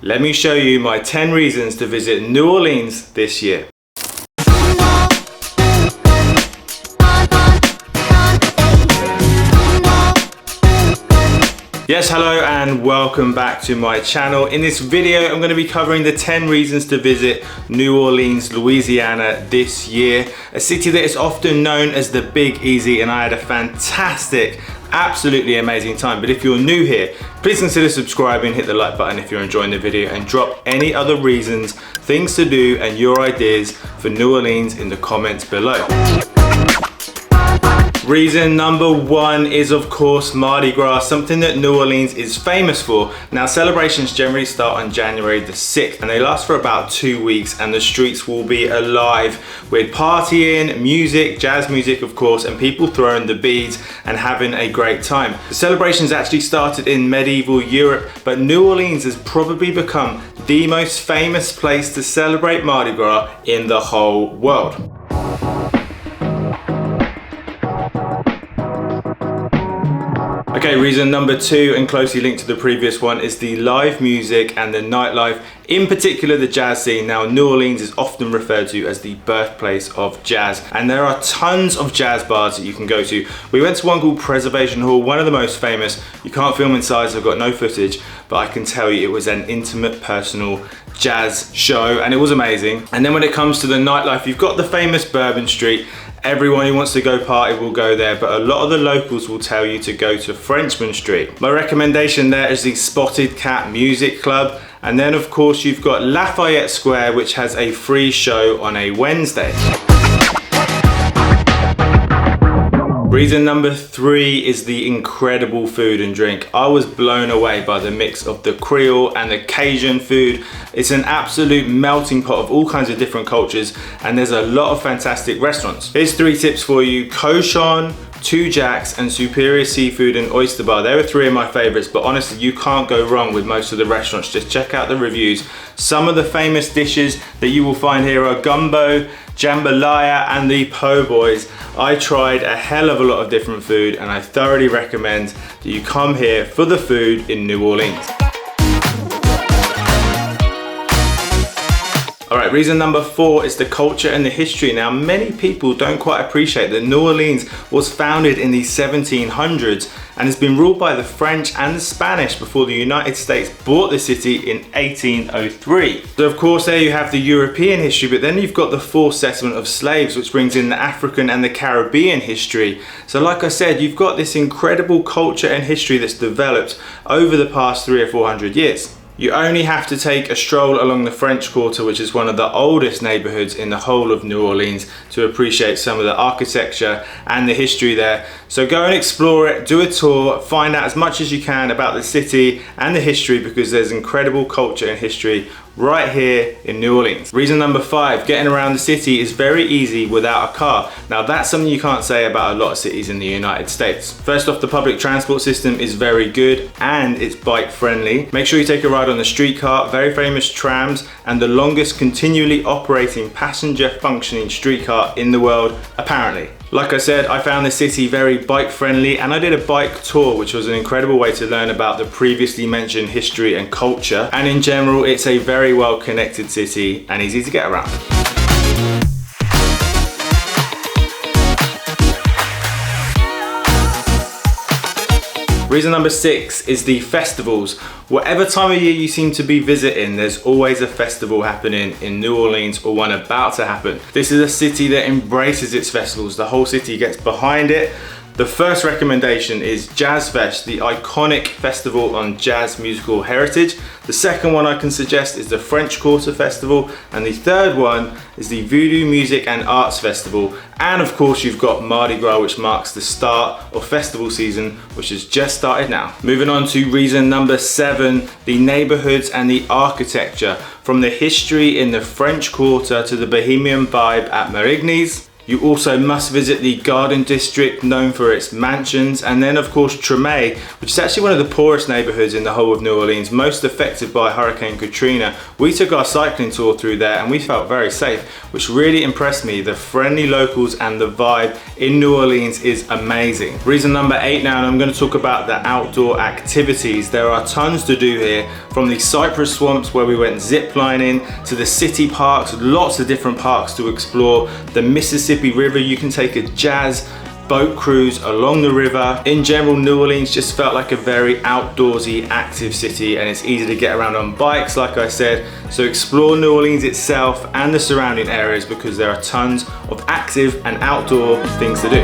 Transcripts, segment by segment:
Let me show you my 10 reasons to visit New Orleans this year. Yes, hello and welcome back to my channel. In this video, I'm going to be covering the 10 reasons to visit New Orleans, Louisiana this year. A city that is often known as the Big Easy, and I had a fantastic, absolutely amazing time. But if you're new here, please consider subscribing, hit the like button if you're enjoying the video, and drop any other reasons, things to do, and your ideas for New Orleans in the comments below. Reason number one is, of course, Mardi Gras, something that New Orleans is famous for. Now, celebrations generally start on January the 6th and they last for about 2 weeks, and the streets will be alive with partying, music, jazz music, of course, and people throwing the beads and having a great time. The celebrations actually started in medieval Europe, but New Orleans has probably become the most famous place to celebrate Mardi Gras in the whole world. Okay, reason number two, and closely linked to the previous one, is the live music and the nightlife, in particular the jazz scene. Now, New Orleans is often referred to as the birthplace of jazz, and there are tons of jazz bars that you can go to. We went to one called Preservation Hall, one of the most famous. You can't film inside, so I've got no footage, but I can tell you it was an intimate, personal jazz show, and it was amazing. And then when it comes to the nightlife, you've got the famous Bourbon Street. Everyone who wants to go party will go there, but a lot of the locals will tell you to go to Frenchman Street. My recommendation there is the Spotted Cat Music Club. And then of course you've got Lafayette Square, which has a free show on a Wednesday. Reason number three is the incredible food and drink. I was blown away by the mix of the creole and the Cajun food. It's an absolute melting pot of all kinds of different cultures, and there's a lot of fantastic restaurants. Here's 3 tips for you: Cochon, Two Jacks, and Superior Seafood and Oyster Bar. They were 3 of my favorites, but honestly, you can't go wrong with most of the restaurants. Just check out the reviews. Some of the famous dishes that you will find here are gumbo, jambalaya, and the po' boys. I tried a hell of a lot of different food, and I thoroughly recommend that you come here for the food in New Orleans. All right, reason number 4 is the culture and the history. Now, many people don't quite appreciate that New Orleans was founded in the 1700s and has been ruled by the French and the Spanish before the United States bought the city in 1803. So of course there you have the European history, but then you've got the forced settlement of slaves, which brings in the African and the Caribbean history. So like I said, you've got this incredible culture and history that's developed over the past 300 or 400 years. You only have to take a stroll along the French Quarter, which is one of the oldest neighborhoods in the whole of New Orleans, to appreciate some of the architecture and the history there. So go and explore it, do a tour, find out as much as you can about the city and the history, because there's incredible culture and history right here in New Orleans. Reason number 5, getting around the city is very easy without a car. Now that's something you can't say about a lot of cities in the United States. First off, the public transport system is very good and it's bike friendly. Make sure you take a ride on the streetcar, very famous trams, and the longest continually operating passenger functioning streetcar in the world, apparently. Like I said, I found the city very bike friendly, and I did a bike tour, which was an incredible way to learn about the previously mentioned history and culture. And in general, it's a very well connected city and easy to get around. Reason number 6 is the festivals. Whatever time of year you seem to be visiting, there's always a festival happening in New Orleans, or one about to happen. This is a city that embraces its festivals. The whole city gets behind it. The first recommendation is Jazz Fest, the iconic festival on jazz musical heritage. The second one I can suggest is the French Quarter Festival, and the third one is the Voodoo Music and Arts Festival. And of course you've got Mardi Gras, which marks the start of festival season, which has just started now. Moving on to reason number 7, the neighborhoods and the architecture. From the history in the French Quarter to the bohemian vibe at Marigny's, You also must visit the Garden District, known for its mansions, and then of course Treme, which is actually one of the poorest neighborhoods in the whole of New Orleans, most affected by Hurricane Katrina. We took our cycling tour through there and we felt very safe, which really impressed me. The friendly locals and the vibe in New Orleans is amazing. Reason number 8 now, and I'm going to talk about the outdoor activities. There are tons to do here, from the cypress swamps where we went zip lining to the city parks, lots of different parks to explore. The Mississippi River, you can take a jazz boat cruise along the river. In general, New Orleans just felt like a very outdoorsy, active city, and it's easy to get around on bikes, like I said. So explore New Orleans itself and the surrounding areas, because there are tons of active and outdoor things to do.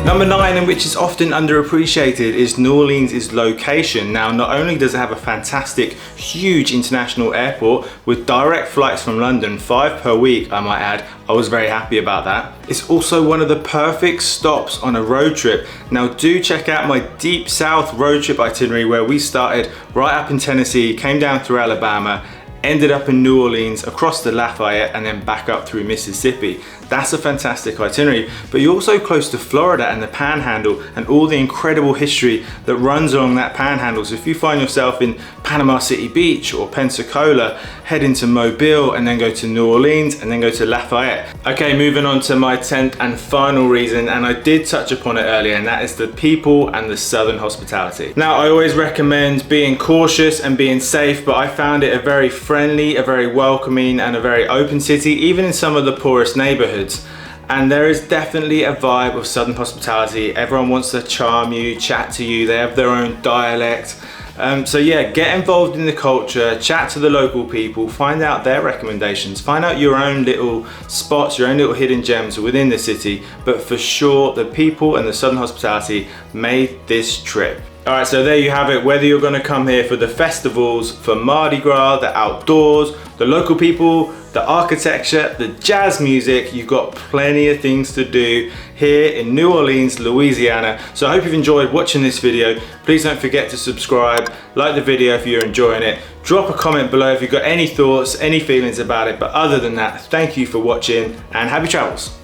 Number 9, and which is often underappreciated, is New Orleans' location. Now, not only does it have a fantastic, huge international airport with direct flights from London, 5 per week, I might add. I was very happy about that. It's also one of the perfect stops on a road trip. Now, do check out my Deep South road trip itinerary, where we started right up in Tennessee, came down through Alabama, ended up in New Orleans, across the Lafayette, and then back up through Mississippi. That's a fantastic itinerary, but you're also close to Florida and the Panhandle and all the incredible history that runs along that Panhandle. So if you find yourself in Panama City Beach or Pensacola, head into Mobile and then go to New Orleans and then go to Lafayette. Okay, moving on to my 10th and final reason, and I did touch upon it earlier, and that is the people and the Southern hospitality. Now, I always recommend being cautious and being safe, but I found it a very friendly, a very welcoming, and a very open city, even in some of the poorest neighborhoods. And there is definitely a vibe of Southern hospitality. Everyone wants to charm you, chat to you, they have their own dialect. So yeah, get involved in the culture, chat to the local people, find out their recommendations, find out your own little spots, your own little hidden gems within the city. But for sure, the people and the Southern hospitality made this trip. All right, so there you have it. Whether you're gonna come here for the festivals, for Mardi Gras, the outdoors, the local people, the architecture, the jazz music, you've got plenty of things to do here in New Orleans, Louisiana. So I hope you've enjoyed watching this video. Please don't forget to subscribe, like the video if you're enjoying it. Drop a comment below if you've got any thoughts, any feelings about it. But other than that, thank you for watching and happy travels.